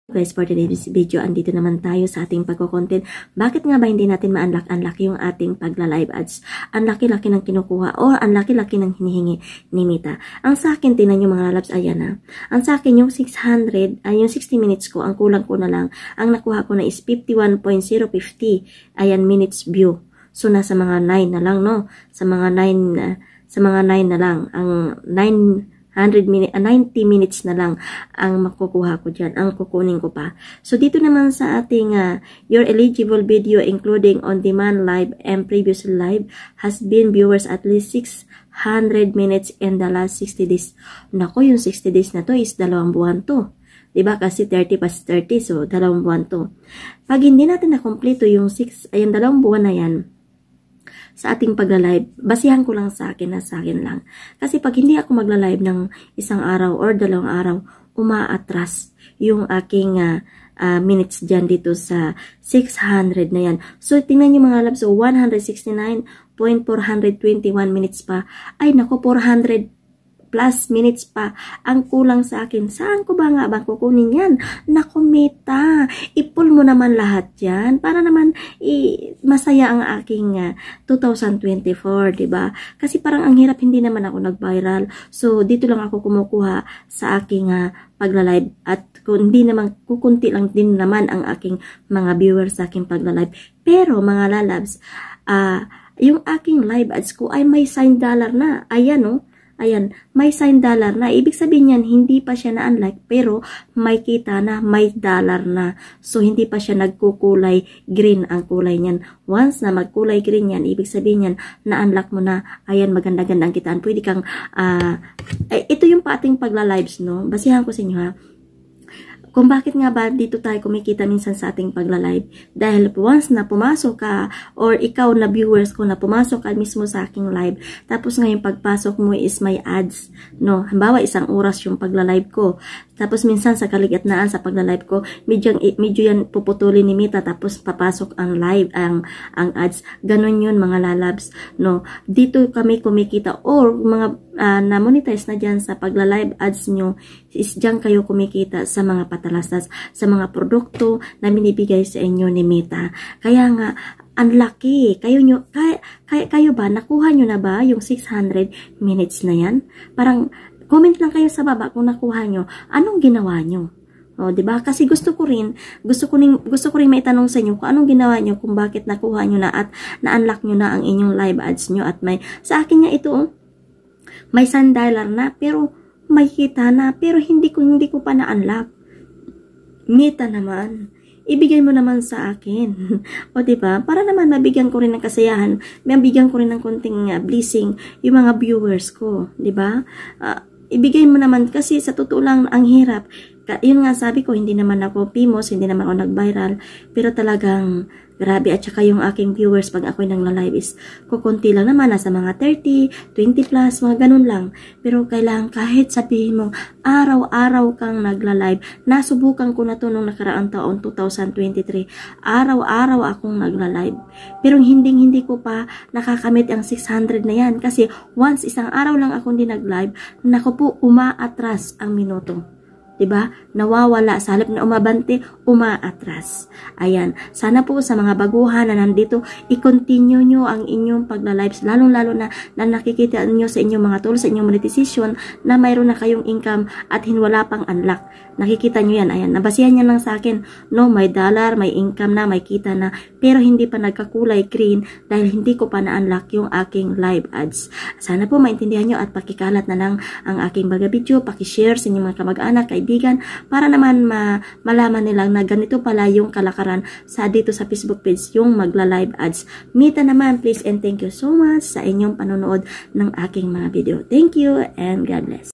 Guys, for today's video, andito naman tayo sa ating pagko-content. Bakit nga ba hindi natin ma-unlock yung ating pagla-live ads? Ang laki-laki ng kinukuha o ang laki-laki ng hinihingi ni Meta. Ang sa akin, tingnan nyo mga labs, ayan na. Ang sa akin, yung 600, yung 60 minutes ko, ang kulang ko na lang, ang nakuha ko na is 51.050, ayan, minutes view. So, nasa mga 9 na lang, no? Sa mga 9 na lang, ang 90 minutes na lang ang makukuha ko dyan, ang kukunin ko pa. So, dito naman sa ating your eligible video including on-demand live and previous live has been viewers at least 600 minutes in the last 60 days. Naku, yung 60 days na to is 2 buwan to. Diba? Kasi 30 plus 30, so 2 buwan to. Pag hindi natin na-complete yung 2 buwan na yan, sa ating pagla-live, basihan ko lang sa akin lang. Kasi pag hindi ako magla-live ng 1 araw or 2 araw, umaatras yung aking minutes dyan dito sa 600 na yan. So, tingnan nyo mga labs, so 169.421 minutes pa. Ay, nako, 400 plus minutes pa ang kulang sa akin. Saan ko ba nga ba kukunin yan? Naku, Meta, i-pull mo naman lahat yan para naman masaya ang aking 2024, diba? Kasi parang ang hirap, hindi naman ako nag-viral. So, dito lang ako kumukuha sa aking pagla-live at hindi naman, kukunti lang din naman ang aking mga viewers sa aking pagla-live. Pero, mga lalabs, yung aking live ads ko ay may $sign na. Ayan, no? Ayan, may $sign na. Ibig sabihin yan, hindi pa siya na-unlock, pero may kita na, may dollar na. So, hindi pa siya nagkukulay green ang kulay niyan. Once na magkulay green yan, ibig sabihin yan, na-unlock mo na. Ayan, maganda-ganda ang kitaan. Pwede kang, ito yung ating pagla-lives, no? Basihan ko sa inyo, ha? Kung bakit nga ba dito tayo kumikita minsan sa ating pagla-live. Dahil once na pumasok ka, or ikaw na viewers ko na pumasok ka mismo sa aking live, tapos ngayon pagpasok mo is may ads, no? Halimbawa, 1 oras yung pagla-live ko. Tapos minsan sa kaligitnaan sa pagla-live ko, medyo yan puputulin ni Meta, tapos papasok ang live, ang ads. Ganon yun mga lalabs, no? Dito kami kumikita, or mga na-monetize na dyan sa pagla-live ads nyo, is dyan kayo kumikita sa mga patalastas, sa mga produkto na binibigay sa inyo ni Meta. Kaya nga, ang laki. Kayo ba, nakuha nyo na ba yung 600 minutes na yan? Parang, comment lang kayo sa baba kung nakuha nyo. Anong ginawa nyo? O, diba? Kasi gusto ko rin maitanong sa inyo kung anong ginawa nyo, kung bakit nakuha nyo na at na-unlock nyo na ang inyong live ads nyo. At may, sa akin nga ito, may $1 na, pero may kita na, pero hindi ko pa na-unlock. Meta naman, ibigay mo naman sa akin. O diba? Para naman mabigyan ko rin ng kasiyahan, mabigyan ko rin ng konting blessing yung mga viewers ko, diba? Ibigay mo naman, kasi sa totoo lang ang hirap. Yun nga sabi ko, hindi naman ako famous, hindi naman ako nag-viral, pero talagang grabe. At saka yung aking viewers pag ako'y nang-live is kukunti lang naman, nasa mga 30, 20 plus, mga ganun lang. Pero kailangan, kahit sabihin mo araw-araw kang nagla-live, nasubukan ko na to nung nakaraang taon 2023, araw-araw akong nagla-live, pero hindi ko pa nakakamit ang 600 na yan, kasi once 1 araw lang akong di nag-live, naku po, umaatras ang minuto. Diba? Nawawala. Sa halip na umabante, umaatras. Ayan. Sana po sa mga baguhan na nandito, i-continue nyo ang inyong pagla-lives. Lalong-lalo na nakikita nyo sa inyong mga tools, sa inyong monetization, na mayroon na kayong income at wala pang unlock. Nakikita nyo yan. Ayan. Nabasihan yan lang sa akin. No, may dollar, may income na, may kita na, pero hindi pa nagkakulay green dahil hindi ko pa na-unlock yung aking live ads. Sana po maintindihan nyo at pakikalat na lang ang aking baga video. Pakishare sa inyong mga kamag-anak, kaibigan, para naman malaman nilang na ganito pala yung kalakaran sa dito sa Facebook page, yung magla-live ads. Meta naman, please and thank you so much sa inyong panonood ng aking mga video. Thank you and God bless.